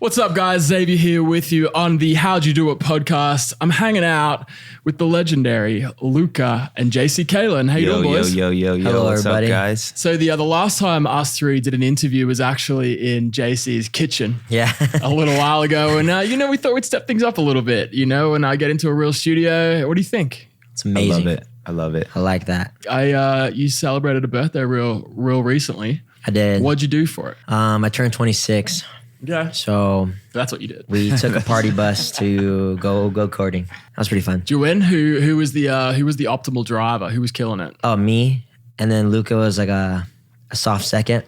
What's up, guys? Xavier here with you on the How'd You Do It podcast. I'm hanging out with the legendary Luka and JC Caylen. How you doing, boys? Yo. Hello, What's everybody. up, guys? So the last time us three did an interview was actually in JC's kitchen. Yeah. A little while ago. And, we thought we'd step things up a little bit, and I get into a real studio. What do you think? It's amazing. I love it. I like that. You celebrated a birthday real recently. I did. What'd you do for it? I turned 26. Yeah. So That's what you did. we took a party bus to go karting. That was pretty fun. Did you win? Who was the optimal driver? Who was killing it? Oh, me. And then Luka was like a soft second.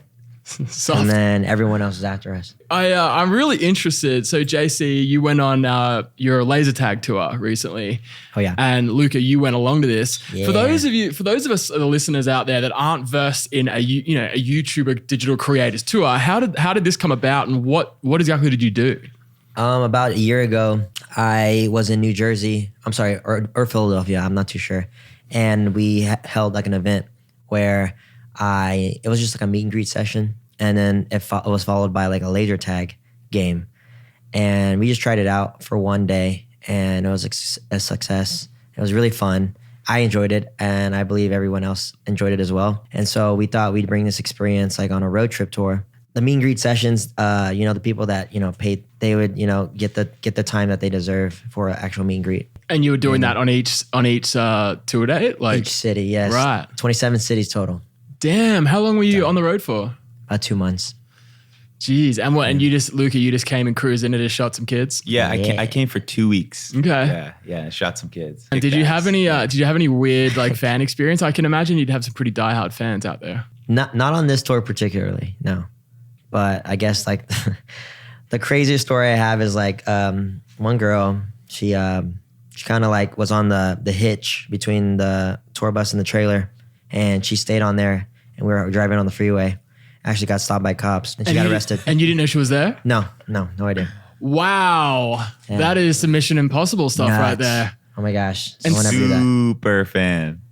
Soft. And then everyone else was after us. I'm really interested. So JC, you went on your laser tag tour recently. Oh, yeah. And Luka, you went along to this. Yeah. For those of us, the listeners out there that aren't versed in a YouTuber digital creators tour, how did this come about, and what exactly did you do? About a year ago, I was in New Jersey. I'm sorry, or Philadelphia. I'm not too sure. And we held like an event where it was just like a meet and greet session, and then it was followed by like a laser tag game, and we just tried it out for one day, and it was a success. It was really fun. I enjoyed it, and I believe everyone else enjoyed it as well. And so we thought we'd bring this experience like on a road trip tour. The meet and greet sessions, the people that paid, they would get the time that they deserve for an actual meet and greet. And you were doing that on each tour day, like Each city, yes, right? 27 cities total. Damn, how long were you on the road for? About 2 months. Jeez, and what? And Luka, you just came and cruised in and just shot some kids. Yeah, I came for 2 weeks. Okay. Yeah, shot some kids. And did you have any weird like fan experience? I can imagine you'd have some pretty diehard fans out there. Not on this tour particularly, no. But I guess like the craziest story I have is like one girl, she kind of like was on the hitch between the tour bus and the trailer, and she stayed on there, and we were driving on the freeway. Actually got stopped by cops, and she got arrested. And you didn't know she was there? No idea. Wow. Yeah. That is some Mission Impossible stuff Nuts. right there. Oh my gosh. And Someone ever do that. Super fan.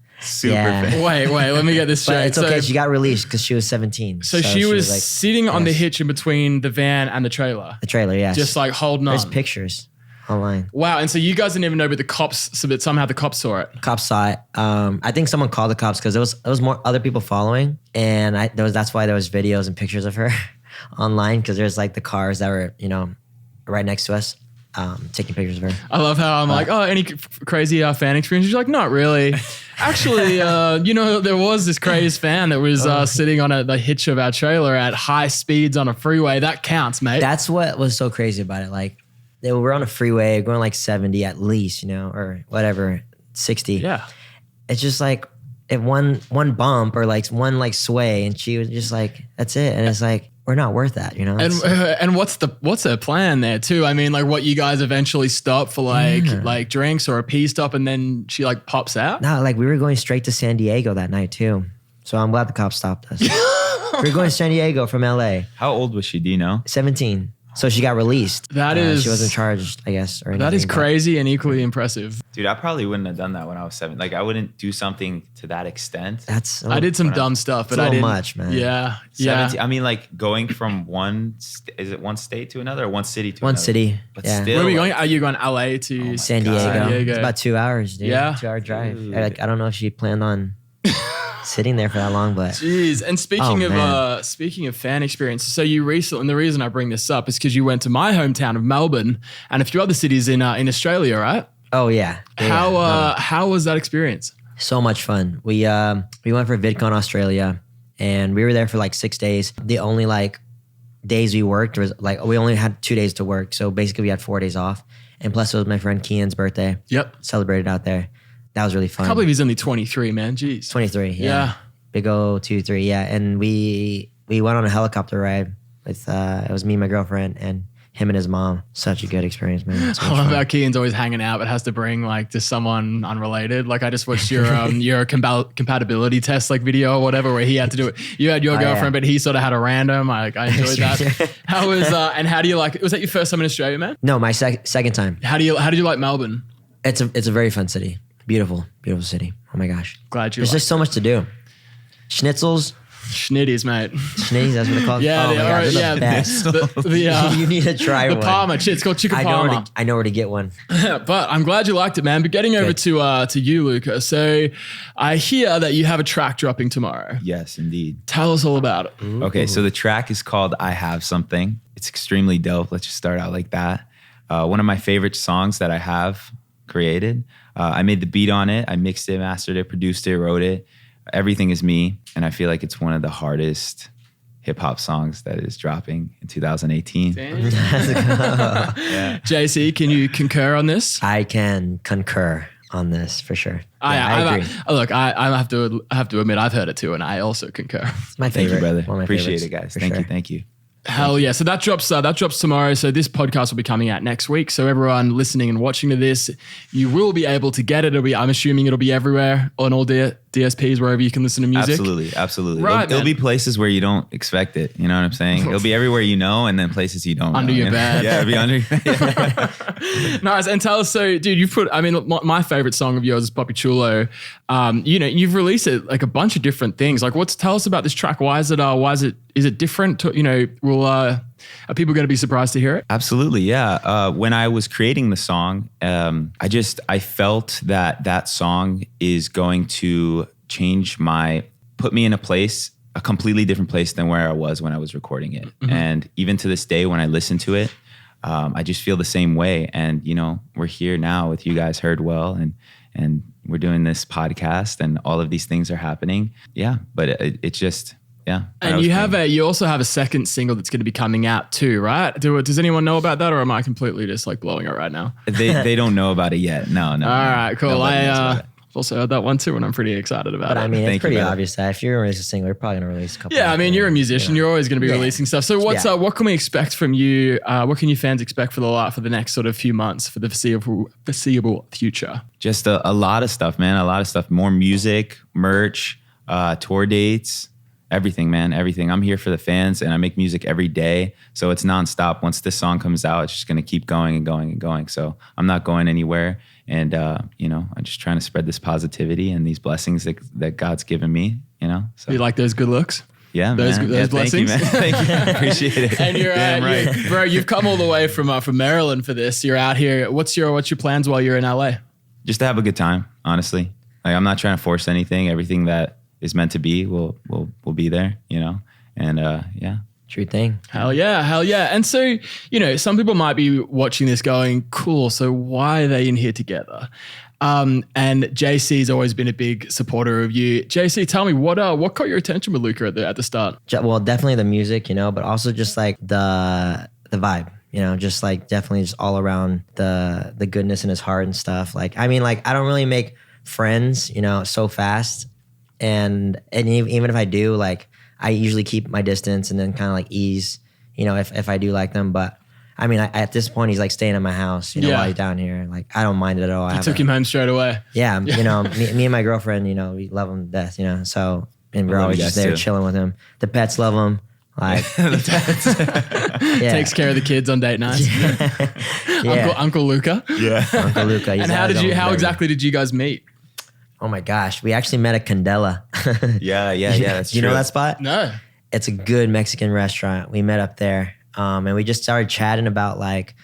Wait, let me get this straight. But it's okay. She got released because she was 17. So she was like, sitting on the yes. hitch in between the van and the trailer. The trailer, yes. Just like holding on. There's pictures online. Wow. And so you guys didn't even know, but the cops, so that somehow the cops saw it. Cops saw it. I think someone called the cops because there was more other people following, and that's why there was videos and pictures of her online, because there's like the cars that were right next to us, taking pictures of her. I love how I'm like, any crazy fan experience? She's like, not really. Actually, there was this crazy fan that was sitting on the hitch of our trailer at high speeds on a freeway. That counts, mate. That's what was so crazy about it. Like they were on a freeway going like 70 at least, or whatever, 60. Yeah. It's just like if one bump or like one like sway, and she was just like, that's it. And it's like, we're not worth that, And what's the plan there too? I mean, like, what, you guys eventually stop for like drinks or a pee stop, and then she like pops out? No, like we were going straight to San Diego that night too. So I'm glad the cops stopped us. We were going to San Diego from LA. How old was she? Do you know? 17. So she got released. She wasn't charged, I guess, or anything. That is crazy and equally impressive. Dude, I probably wouldn't have done that when I was 7. Like, I wouldn't do something to that extent. I did some dumb stuff, but I didn't. Much, man. Yeah. 17, I mean, like going from is it one state to another, or one city to another? One city. But yeah. still. Where are we going? Are you going LA to San Diego? Diego. It's about 2 hours, dude. Yeah. 2 hour drive. Like, I don't know if she planned on sitting there for that long, but jeez. And speaking of fan experiences, so you recently, and the reason I bring this up is because you went to my hometown of Melbourne and a few other cities in Australia, right? oh yeah. How was that experience? So much fun. We went for VidCon Australia, and we were there for like 6 days. The only like days we worked was like, we only had 2 days to work, so basically we had 4 days off. And plus it was my friend Kian's birthday. Yep. Celebrated out there. That was really fun. I can't believe he's only 23, man. Jeez. 23, yeah. Yeah. Big O 23, yeah. And we went on a helicopter ride with it was me and my girlfriend and him and his mom. Such a good experience, man. I love how Kian's always hanging out, but has to bring like just someone unrelated. Like I just watched your compatibility test like video or whatever, where he had to do it. You had your girlfriend, but he sort of had a random. I enjoyed that. How was and how do you like? Was that your first time in Australia, man? No, my second time. How did you like Melbourne? It's a very fun city. Beautiful city. Oh my gosh. Glad you. There's just so much to do. Schnitzels, Schnitties, mate. Schnitties, that's what they're called? Yeah, oh they my God, are. they're the best. You need to try the one. Parma. It's called Chicken Parma. I know where to get one. But I'm glad you liked it, man. But getting over to you, Luka. So I hear that you have a track dropping tomorrow. Yes, indeed. Tell us all about it. Ooh. Okay, so the track is called I Have Something. It's extremely dope. Let's just start out like that. One of my favorite songs that I have created. I made the beat on it. I mixed it, mastered it, produced it, wrote it. Everything is me. And I feel like it's one of the hardest hip hop songs that is dropping in 2018. Yeah. JC, can you concur on this? I can concur on this for sure. I agree. Look, I have to admit, I've heard it too, and I also concur. It's my favorite. Thank you, brother. One of my Appreciate favorites, it, guys. Thank you. Hell yeah. So that drops tomorrow. So this podcast will be coming out next week. So everyone listening and watching to this, you will be able to get it. I'm assuming it'll be everywhere on all DSPs, wherever you can listen to music. Absolutely. Right, it'll be places where you don't expect it. You know what I'm saying? It'll be everywhere you know, and then places you don't under know. Your bed. Yeah, it'll be under your bed. Nice. And tell us, so dude, my favorite song of yours is Poppy Chulo. You've released it like a bunch of different things. Like tell us about this track. Why is it different? Are people going to be surprised to hear it? Absolutely, yeah. When I was creating the song, I felt that song is going to put me in a completely different place than where I was when I was recording it. Mm-hmm. And even to this day, when I listen to it, I just feel the same way. And, we're here now with you guys, Heard Well, and we're doing this podcast, and all of these things are happening. Yeah, but it's just... Yeah. And you also have a second single that's going to be coming out too, right? Does anyone know about that, or am I completely just like blowing it right now? They don't know about it yet. No. All right, cool. I've also heard that one too, and I'm pretty excited about it. But I mean, it's pretty obvious that if you're going to release a single, you're probably going to release a couple. Yeah, I mean, you're a musician. You're always going to be releasing stuff. So what can we expect from you? What can you fans expect for the next sort of few months, for the foreseeable future? Just a lot of stuff, man. A lot of stuff. More music, merch, tour dates. Everything, man, everything. I'm here for the fans, and I make music every day. So it's nonstop. Once this song comes out, it's just going to keep going and going and going. So I'm not going anywhere. And, I'm just trying to spread this positivity and these blessings that God's given me, So you like those good looks? Yeah, those blessings. Thank you, man. Appreciate it. And you're bro, you've come all the way from Maryland for this. You're out here. What's your plans while you're in LA? Just to have a good time, honestly. Like, I'm not trying to force anything. Everything that is meant to be will be there, and yeah. True thing. Hell yeah. And so, some people might be watching this going, cool, so why are they in here together? And JC's always been a big supporter of you. JC, tell me, what caught your attention with Luka at the start? Well, definitely the music, but also just like the vibe, just like definitely just all around the goodness in his heart and stuff. Like, I mean, like, I don't really make friends, so fast. And even if I do, like, I usually keep my distance and then kind of like ease, if I do like them. But I mean, at this point, he's like staying at my house, while he's down here. Like, I don't mind it at all. I took him home straight away. Yeah, me and my girlfriend, we love him to death, So, and we're always just there too, chilling with him. The pets love him. Like, takes care of the kids on date nights. Uncle Luka. Yeah, Uncle Luka. And how exactly did you guys meet? Oh my gosh, we actually met at Candela. Yeah, that's true. You know that spot? No. It's a good Mexican restaurant. We met up there, and we just started chatting about like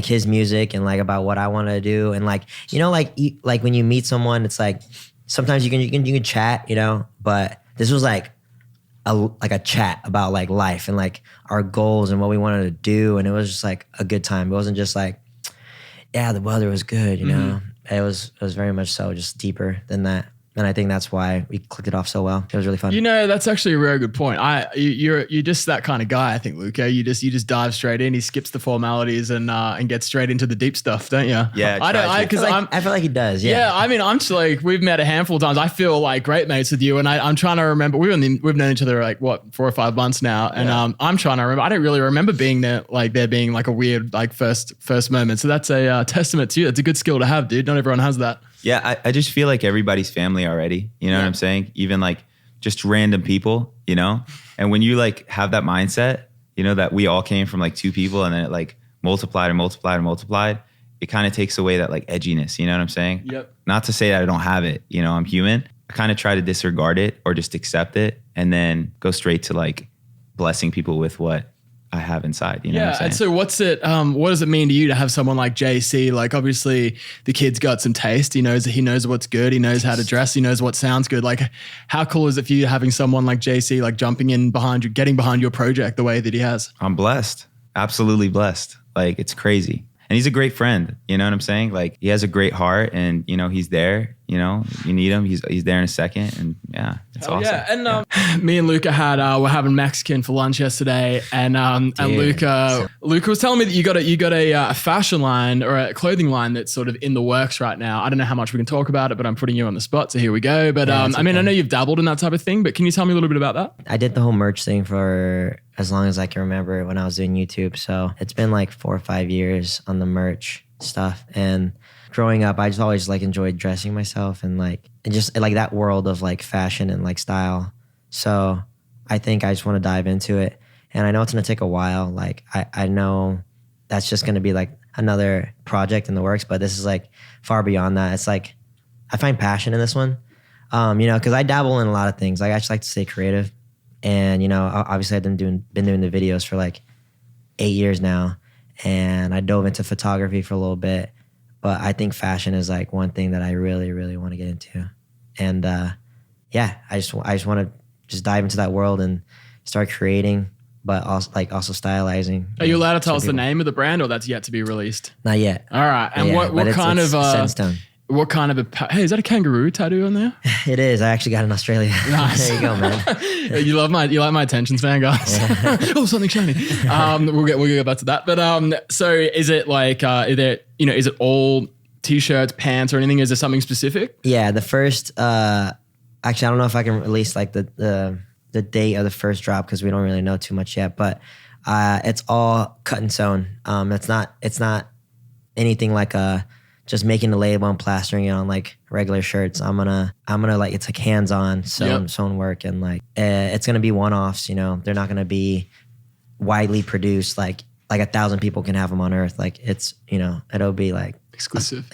his music and like about what I want to do, and like like when you meet someone, it's like sometimes you can chat, but this was like a chat about like life and like our goals and what we wanted to do, and it was just like a good time. It wasn't just like, yeah, the weather was good, Mm-hmm. It was very much so just deeper than that. And I think that's why we clicked it off so well. It was really fun. That's actually a very good point. You're just that kind of guy, I think, Luka. You just dive straight in. He skips the formalities and gets straight into the deep stuff, don't you? Yeah, I feel like he does. Yeah. I mean, I'm just like, we've met a handful of times. I feel like great mates with you, and I'm trying to remember. We've known each other like 4 or 5 months now, and I'm trying to remember. I don't really remember being there being like a weird like first moment. So that's a testament to you. It's a good skill to have, dude. Not everyone has that. Yeah, I just feel like everybody's family already. You know what I'm saying? Even like just random people, And when you like have that mindset, that we all came from like 2 people, and then it like multiplied and multiplied and multiplied, it kind of takes away that like edginess. You know what I'm saying? Yep. Not to say that I don't have it. I'm human. I kind of try to disregard it or just accept it and then go straight to like blessing people with what I have inside, you know what I'm saying? And so what does it mean to you to have someone like JC? Like obviously the kid's got some taste. He knows what's good. He knows how to dress. He knows what sounds good. Like how cool is it for you having someone like JC, like jumping in behind you, getting behind your project the way that he has? I'm blessed. Absolutely blessed. Like it's crazy. And he's a great friend. You know what I'm saying? Like he has a great heart and, you know, he's there, you know, you need him. He's there in a second. And yeah, it's awesome. Yeah. And me and Luka were having Mexican for lunch yesterday. And Luka was telling me that you got a fashion line or a clothing line that's sort of in the works right now. I don't know how much we can talk about it, but I'm putting you on the spot. So here we go. But I know you've dabbled in that type of thing, but can you tell me a little bit about that? I did the whole merch thing for as long as I can remember when I was doing YouTube. So it's been like 4 or 5 years on the merch stuff. And growing up, I just always like enjoyed dressing myself and just like that world of like fashion and like style. So I think I just want to dive into it. And I know it's going to take a while. Like I know that's just going to be like another project in the works, but this is like far beyond that. It's like, I find passion in this one, you know, cause I dabble in a lot of things. Like I just like to stay creative. And, you know, obviously I've been doing the videos for like 8 years now. And I dove into photography for a little bit. But I think fashion is like one thing that I really, really want to get into. And I just want to just dive into that world and start creating, but also stylizing. Are you allowed to tell us the name of the brand, or that's yet to be released? Not yet. All right. And what kind of set in stone. What kind of hey, is that a kangaroo tattoo on there? It is. I actually got it in Australia. Nice. There you go, man. You like my attention span, guys. Yeah. Oh, something shiny. We'll get back to that. But so is it like is it all t-shirts, pants, or anything? Is there something specific? Yeah, the first actually I don't know if I can release like the date of the first drop because we don't really know too much yet, but it's all cut and sewn. It's not anything like just making the label and plastering it on like regular shirts. I'm gonna like, it's like hands-on sewn work, and like it's gonna be one-offs, you know. They're not gonna be widely produced like 1,000 people can have them on Earth. Like it's, you know, it'll be like exclusive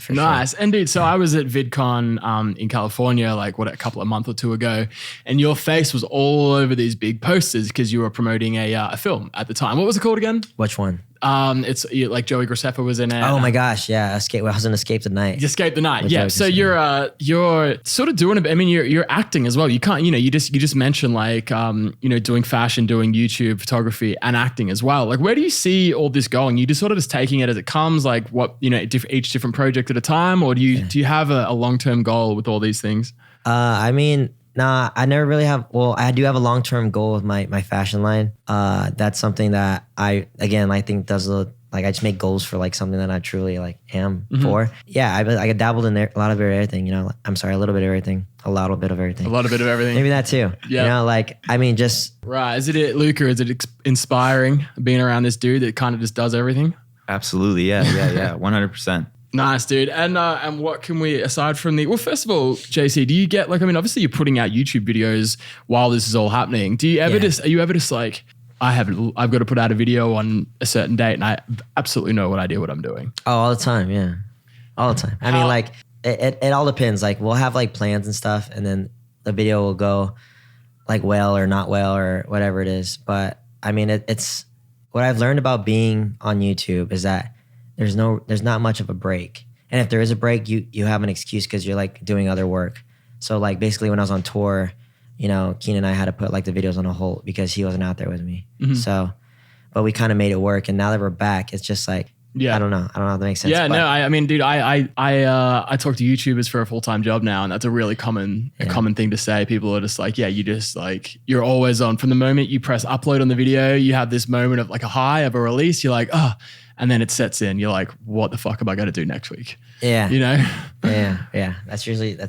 for nice. sure. And dude, so I was at VidCon in California like a couple of months or two ago, and your face was all over these big posters because you were promoting a film at the time. What was it called again? Which one? It's like Joey Graceffa was in it. Oh my gosh, yeah. I was in Escape the Night. Escape the Night, yeah. So you're sort of doing a bit. I mean, you're acting as well. You can't, you know, you just mentioned like doing fashion, doing YouTube photography, and acting as well. Like, where do you see all this going? You just sort of just taking it as it comes, like what, you know, each different project at a time, or do you have a long-term goal with all these things? I mean, nah, I never really have. Well, I do have a long-term goal with my fashion line. That's something that I think does like I just make goals for like something that I truly like am for. Yeah, I dabbled in there, a lot of everything, you know. I'm sorry, a little bit of everything, a lot of bit of everything. A lot of bit of everything. Maybe that too. Yeah. You know, like, I mean, just. Right. Is it Luka? Is it inspiring being around this dude that kind of just does everything? Absolutely. Yeah. 100%. Nice, dude. And what can we, aside from well, first of all, JC, do you get like, I mean, obviously you're putting out YouTube videos while this is all happening. Do you ever are you ever just like, I've got to put out a video on a certain date and I absolutely know what I'm doing? Oh, all the time. Yeah. All the time. I mean, like it all depends. Like we'll have like plans and stuff, and then the video will go like well or not well or whatever it is. But I mean, it's what I've learned about being on YouTube is that there's not much of a break. And if there is a break, you have an excuse because you're like doing other work. So like basically when I was on tour, you know, Keenan and I had to put like the videos on a hold because he wasn't out there with me. So, but we kind of made it work. And now that we're back, it's just like, I don't know if that makes sense. Yeah, no, I mean, dude, I talk to YouTubers for a full-time job now, and that's a really common thing to say. People are just like, you're always on. From the moment you press upload on the video, you have this moment of like a high of a release. You're like, oh, and then it sets in. You're like, what the fuck am I going to do next week? Yeah. You know? Yeah. That's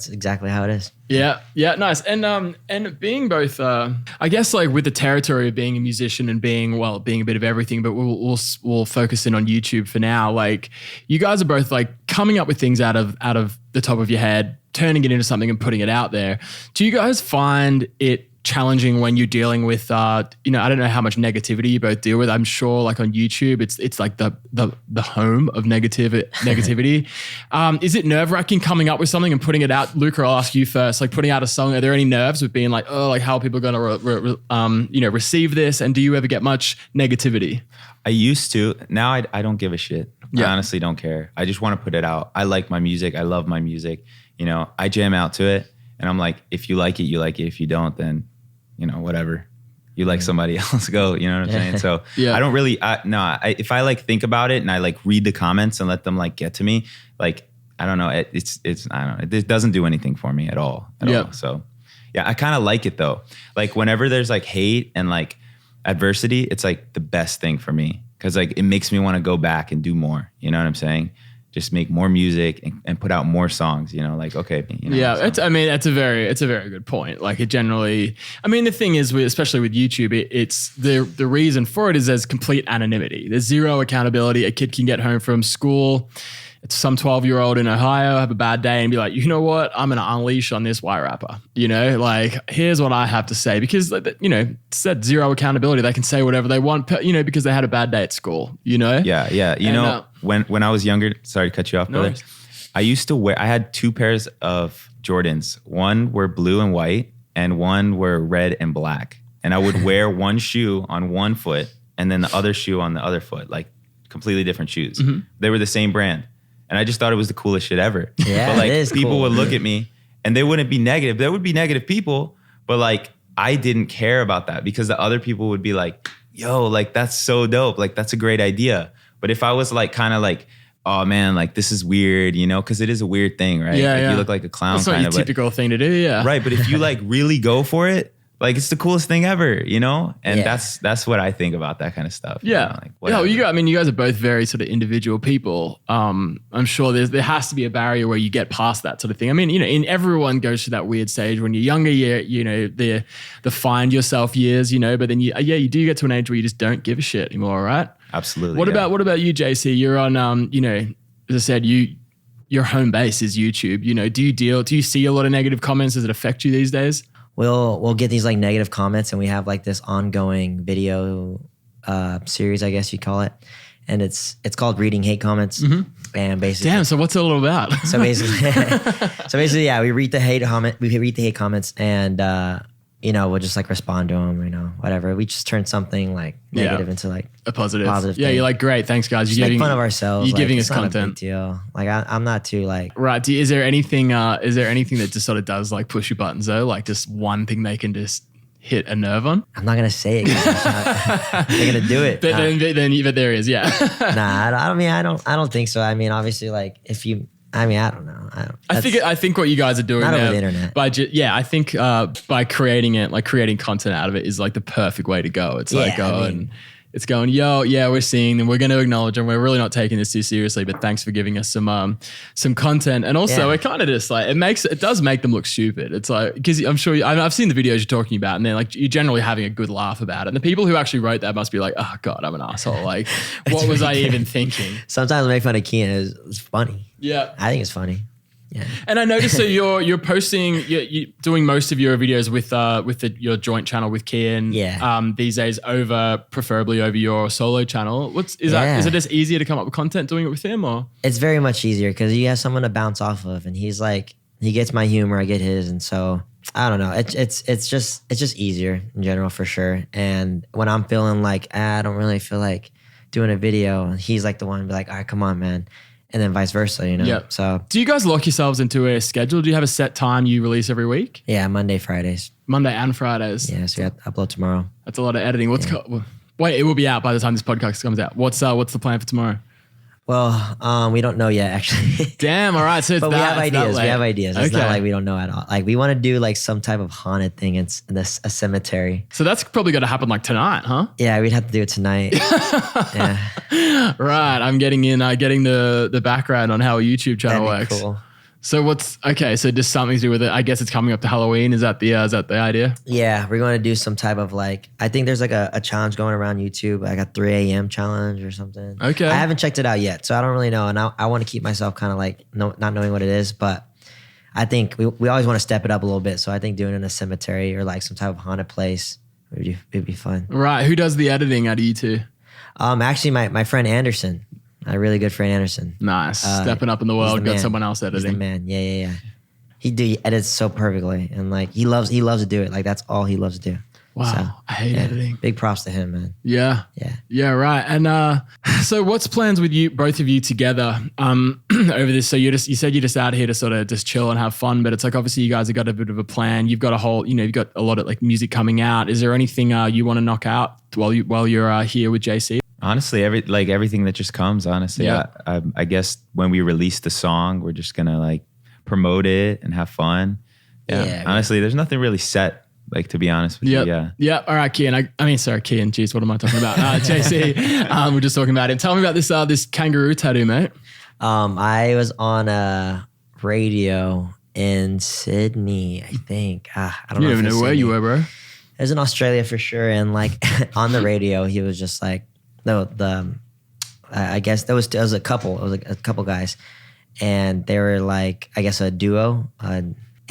exactly how it is. Yeah. Nice. And being both, I guess like with the territory of being a musician and being a bit of everything, but we'll focus in on YouTube for now. Like you guys are both like coming up with things out of the top of your head, turning it into something and putting it out there. Do you guys find it challenging when you're dealing with, I don't know how much negativity you both deal with. I'm sure like on YouTube, it's like the home of negativity. Is it nerve wracking coming up with something and putting it out? Luka, I'll ask you first, like putting out a song. Are there any nerves with being like, oh, like how are people going to, receive this? And do you ever get much negativity? I used to. Now I don't give a shit. Yeah. I honestly don't care. I just want to put it out. I like my music. I love my music. I jam out to it. And I'm like, if you like it, you like it. If you don't, then, whatever. You like somebody else, go. You know what I'm saying? So yeah. I don't really, if I like think about it and I like read the comments and let them like get to me, like, I don't know. I don't know. It doesn't do anything for me at all. So yeah, I kind of like it though. Like whenever there's like hate and like adversity, it's like the best thing for me. Cause like it makes me want to go back and do more. You know what I'm saying? Just make more music and put out more songs, like, okay. Yeah, that's a very good point. Like it generally, the thing is, especially with YouTube, it's the reason for it is there's complete anonymity. There's zero accountability. A kid can get home from school, it's some 12-year-old in Ohio, have a bad day and be like, you know what? I'm going to unleash on this white rapper, like, here's what I have to say because, it's that zero accountability. They can say whatever they want, because they had a bad day at school, Yeah. When I was younger, sorry to cut you off, brother. I used to I had 2 pairs of Jordans. One were blue and white and one were red and black. And I would wear one shoe on one foot and then the other shoe on the other foot, like completely different shoes. Mm-hmm. They were the same brand. And I just thought it was the coolest shit ever. Yeah, but like it is people cool. would look at me and they wouldn't be negative. There would be negative people, but like I didn't care about that because the other people would be like, yo, like that's so dope. Like that's a great idea. But if I was like kind of like, oh man, like this is weird, because it is a weird thing, right? Yeah, like, you look like a clown. That's not your typical thing to do, yeah. Right, but if you like really go for it, like it's the coolest thing ever, And that's what I think about that kind of stuff. Yeah. You guys are both very sort of individual people. I'm sure there has to be a barrier where you get past that sort of thing. And everyone goes through that weird stage when you're younger, the find yourself years, but then you do get to an age where you just don't give a shit anymore, right? Absolutely. What about you, JC? You're on, as I said, your home base is YouTube. Do you see a lot of negative comments? Does it affect you these days? We'll get these like negative comments and we have like this ongoing video series, I guess you call it. And it's called Reading Hate Comments. Mm-hmm. And basically, damn. So what's it all about? So basically, yeah, we read the hate comments and we'll just like respond to them, whatever. We just turn something like negative into like a positive thing. You're like, great, thanks guys. You're make fun of ourselves. You're giving us not content. A big deal. Like I'm not too like. Right. Is there anything that just sort of does like push your buttons though? Like just one thing they can just hit a nerve on? I'm not gonna say it. They're gonna do it. But there is, yeah. I don't think so. Obviously, like if you. I don't know. I think what you guys are doing not now, over the internet. I think by creating content out of it is like the perfect way to go. It's like it's going, yo, yeah, we're seeing them. We're going to acknowledge them. We're really not taking this too seriously, but thanks for giving us some content. And also it kind of just like, it does make them look stupid. It's like, because I'm sure, I've seen the videos you're talking about and they're like, you're generally having a good laugh about it. And the people who actually wrote that must be like, oh God, I'm an asshole. Like, what was I even thinking? Sometimes I make fun of Kian. It's funny. Yeah. I think it's funny. Yeah. And I noticed that you're posting, you're doing most of your videos with your joint channel with Caylen. Yeah. These days preferably over your solo channel. Is it just easier to come up with content doing it with him or? It's very much easier because you have someone to bounce off of, and he's like, he gets my humor, I get his, and so I don't know. It's just easier in general for sure. And when I'm feeling like I don't really feel like doing a video, he's like the one to be like, all right, come on, man. And then vice versa, Yep. So do you guys lock yourselves into a schedule? Do you have a set time you release every week? Yeah, Monday, Fridays. Monday and Fridays. Yeah, so we have to upload tomorrow. That's a lot of editing. Wait, it will be out by the time this podcast comes out. What's the plan for tomorrow? Well, we don't know yet, actually. Damn, all right. So but we have ideas. We have ideas. It's not like we don't know at all. Like we want to do like some type of haunted thing in a cemetery. So that's probably going to happen like tonight, huh? Yeah, we'd have to do it tonight. Yeah. Right. I'm getting the background on how a YouTube channel works. Cool. So so just something to do with it. I guess it's coming up to Halloween. Is that the idea? Yeah, we're going to do some type of like, I think there's like a challenge going around YouTube, like a 3 a.m. challenge or something. Okay. I haven't checked it out yet, so I don't really know. And I want to keep myself kind of like not knowing what it is, but I think we always want to step it up a little bit. So I think doing it in a cemetery or like some type of haunted place would be fun. Right. Who does the editing out of you two? Actually, my friend Anderson, my really good friend Anderson. Nice. Stepping up in the world, got someone else editing. He's the man. Yeah. He edits so perfectly, and like he loves to do it. Like that's all he loves to do. Wow, so, I hate editing. Big props to him, man. Yeah, right. And so, what's plans with you, both of you together, over this? So you said you're just out here to sort of just chill and have fun, but it's like obviously you guys have got a bit of a plan. You've got a whole, you've got a lot of like music coming out. Is there anything you want to knock out while you're here with JC? Honestly, everything that just comes. Honestly, I guess when we release the song, we're just gonna like promote it and have fun. Yeah. Honestly, there's nothing really set. Like, to be honest with you, yeah. Yeah, all right, Kian. Kian, geez, what am I talking about? JC, we're just talking about him. Tell me about this kangaroo tattoo, mate. I was on a radio in Sydney, I think. I don't know. You don't even know where you were, bro. It was in Australia for sure. And like on the radio, he was just like, I guess there was a couple. It was like a couple guys. And they were like, I guess a duo.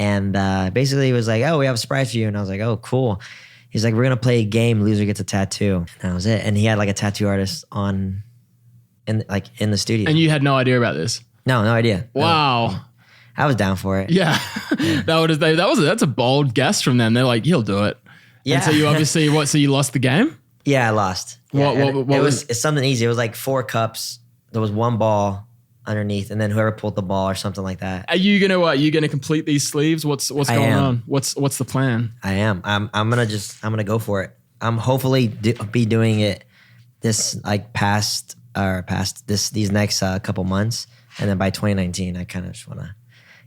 And basically he was like, oh, we have a surprise for you. And I was like, oh, cool. He's like, we're going to play a game. Loser gets a tattoo. And that was it. And he had like a tattoo artist in the studio. And you had no idea about this? No idea. Wow. No. I was down for it. Yeah. That's a bold guess from them. They're like, he'll do it. Yeah. And so you obviously, so you lost the game? Yeah, I lost. It's something easy. It was like 4 cups. There was 1 ball underneath, and then whoever pulled the ball or something like that. Are you gonna complete these sleeves? What's going on? What's the plan? I am. I'm gonna go for it. I'm hopefully be doing it this like past these next couple months, and then by 2019, I kind of just want to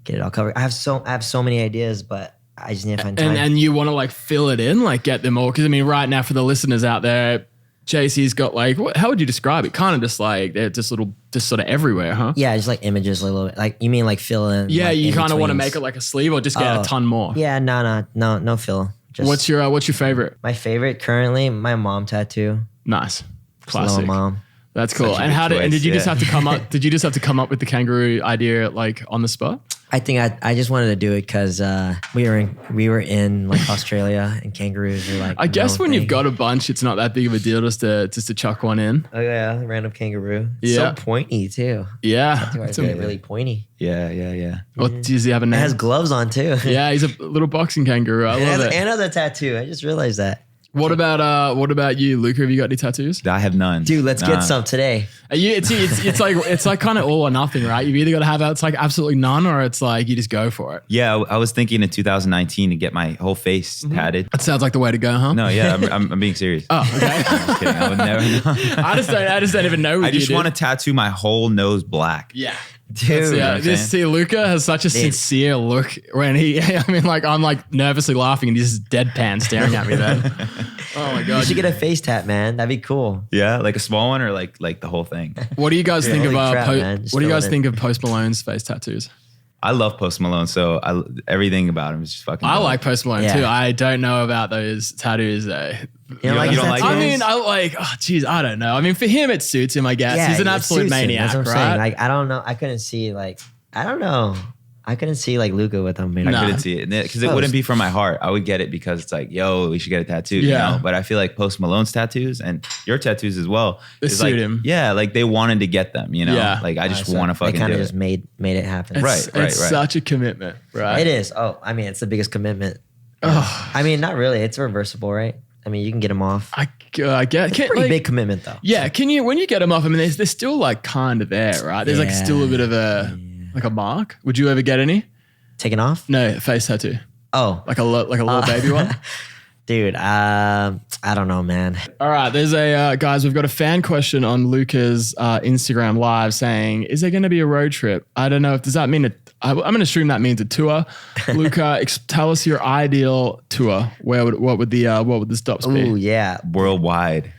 get it all covered. I have so many ideas, but I just need to find time. And you want to like fill it in, like get them all, because I mean, right now for the listeners out there, JC's got like, how would you describe it? Kind of just like, they're just sort of everywhere, huh? Yeah, just like images a little bit. Like, you mean like fill in? Yeah, like you kind of want to make it like a sleeve or just get a ton more? Yeah, no fill. Just, what's your favorite? My favorite currently, my mom tattoo. Nice. Classic. Little mom. That's cool. And did you just have to come up? Did you just have to come up with the kangaroo idea like on the spot? I think I just wanted to do it because we were in like Australia and kangaroos are like. I guess when you've got a bunch, it's not that big of a deal just to chuck one in. Oh yeah, random kangaroo. Yeah, so pointy too. Yeah, it's really pointy. Yeah. Well, does he have a name? It has gloves on too. Yeah, he's a little boxing kangaroo. I love it. Another tattoo. I just realized that. What about you, Luka? Have you got any tattoos? I have none. Dude, let's get some today. It's like kind of all or nothing, right? You've either got to have it's like absolutely none, or it's like you just go for it. Yeah, I was thinking in 2019 to get my whole face tatted. That sounds like the way to go, huh? No, yeah, I'm being serious. Oh, okay. I'm just kidding. I would never know. I just don't even know. I just want to tattoo my whole nose black. Yeah. Dude, Luka has such a sincere look when I'm like nervously laughing and he's just deadpan staring at me then. Oh my God. You should get a face tat, man. That'd be cool. Yeah, like a small one or like the whole thing. What do you guys think of Post Malone's face tattoos? I love Post Malone, so everything about him is just fucking. I like Post Malone too. I don't know about those tattoos though. You don't like I mean, I don't know. I mean, for him, it suits him, I guess. Yeah, he's an absolute maniac, That's what I'm right? saying. Like, I don't know. I couldn't see Luka with him. I couldn't see it because it wouldn't be from my heart. I would get it because it's like, yo, we should get a tattoo. Yeah. You know? But I feel like Post Malone's tattoos and your tattoos as well. They suit him. Yeah, like they wanted to get them. You know, yeah. Like I just want to fucking. They kind of just made it happen. It's such a commitment, right? It is. Oh, I mean, it's the biggest commitment. I mean, not really. It's reversible, right? I mean, you can get them off. I get pretty big commitment though. Yeah, when you get them off? I mean, they're still like kind of there, right? There's like still a bit of a mark. Would you ever get any? Taken off? No, face tattoo. Oh, like a little baby one. Dude, I don't know, man. All right, there's guys. We've got a fan question on Luka's Instagram live saying, "Is there going to be a road trip?" I don't know. Does that mean I'm going to assume that means a tour. Luka, tell us your ideal tour. What would the stops be? Oh yeah, worldwide.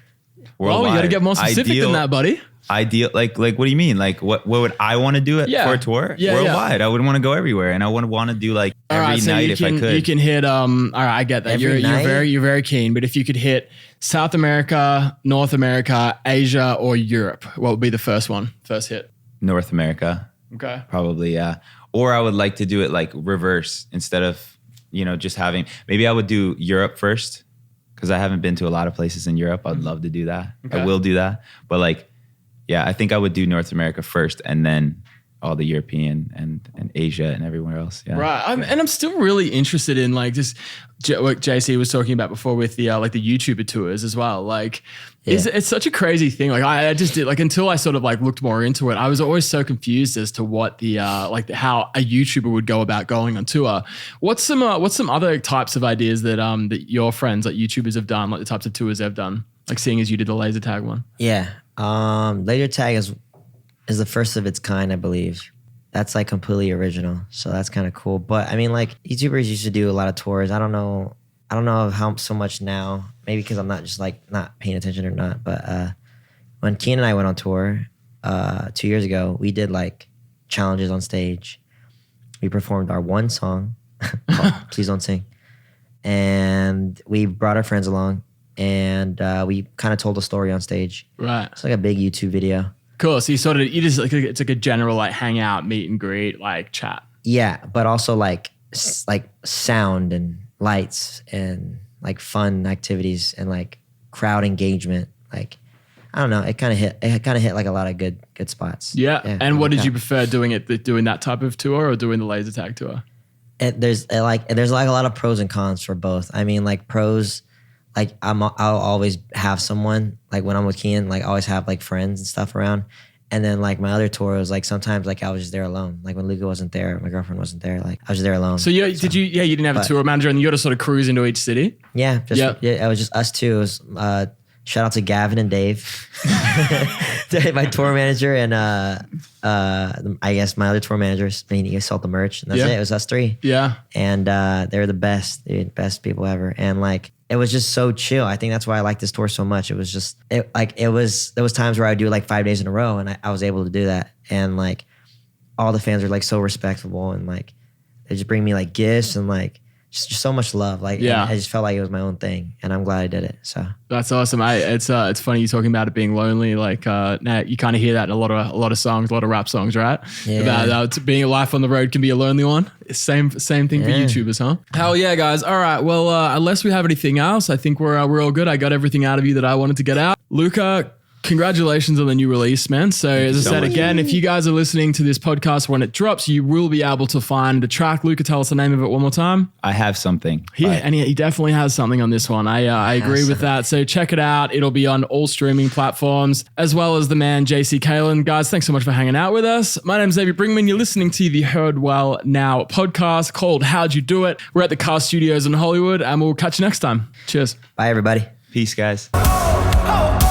Well, you got to get more specific than that, buddy. Ideal, like what do you mean? Like what would I want to do it for a tour? Yeah, worldwide. I would want to go everywhere, and I would want to do like every night if I could. You can hit. All right, I get that. You're very keen. But if you could hit South America, North America, Asia, or Europe, what would be the first hit? North America. Okay. Probably, yeah. or I would like to do it like reverse instead of, just having, maybe I would do Europe first because I haven't been to a lot of places in Europe. I'd love to do that. Okay. I will do that. But like, yeah, I think I would do North America first and then all the European and Asia and everywhere else. Yeah. Right. I'm still really interested in like just what JC was talking about before with the like the YouTuber tours as well. Like it's such a crazy thing. Like I just did like, until I sort of like looked more into it, I was always so confused as to what the how a YouTuber would go about going on tour. What's some other types of ideas that that your friends like YouTubers have done, like the types of tours they've done, like seeing as you did the laser tag one? Yeah. Laser tag is the first of its kind, I believe. That's like completely original. So that's kind of cool. But I mean, like YouTubers used to do a lot of tours. I don't know how so much now, maybe because I'm not just like not paying attention or not. But when Keen and I went on tour 2 years ago, we did like challenges on stage. We performed our one song called Please Don't Sing. And we brought our friends along and we kind of told a story on stage. Right. It's like a big YouTube video. Cool. So you just like, it's like a general like hangout, meet and greet, like chat. Yeah, but also like sound and lights and like fun activities and like crowd engagement. Like I don't know, it kind of hit like a lot of good spots. Yeah. And what did you prefer doing that type of tour or doing the laser tag tour? There's a lot of pros and cons for both. I mean, like pros. Like I'll always have someone, like when I'm with Kian, like I always have like friends and stuff around. And then like my other tour was like sometimes like I was just there alone. Like when Luka wasn't there, my girlfriend wasn't there, like I was just there alone. So you didn't have a tour manager and you got to sort of cruise into each city? Yeah. It was just us two. It was shout out to Gavin and Dave, my tour manager, and I guess my other tour managers. I mean, he sold the merch, and that's it. It was us three. Yeah, and they're the best, dude, best people ever. And like, it was just so chill. I think that's why I like this tour so much. It was just there was times where I would do it like 5 days in a row, and I was able to do that. And like, all the fans were like so respectful, and like they just bring me like gifts and like. Just so much love, like I just felt like it was my own thing, and I'm glad I did it. So that's awesome. It's funny you talking about it being lonely. Like now you kind of hear that in a lot of songs, a lot of rap songs, right? Yeah. About being a life on the road can be a lonely one. Same thing for YouTubers, huh? Hell yeah, guys! All right, well, unless we have anything else, I think we're all good. I got everything out of you that I wanted to get out. Luka, congratulations on the new release, man. So as I said again, if you guys are listening to this podcast when it drops, you will be able to find the track. Luka, tell us the name of it one more time. I have something. He definitely has something on this one. I agree with that. So check it out. It'll be on all streaming platforms, as well as the man JC Caylen. Guys, thanks so much for hanging out with us. My name's Xavier Brinkman. You're listening to the Heard Well Now podcast called How'd You Do It? We're at the Car Studios in Hollywood, and we'll catch you next time. Cheers. Bye, everybody. Peace, guys. Oh.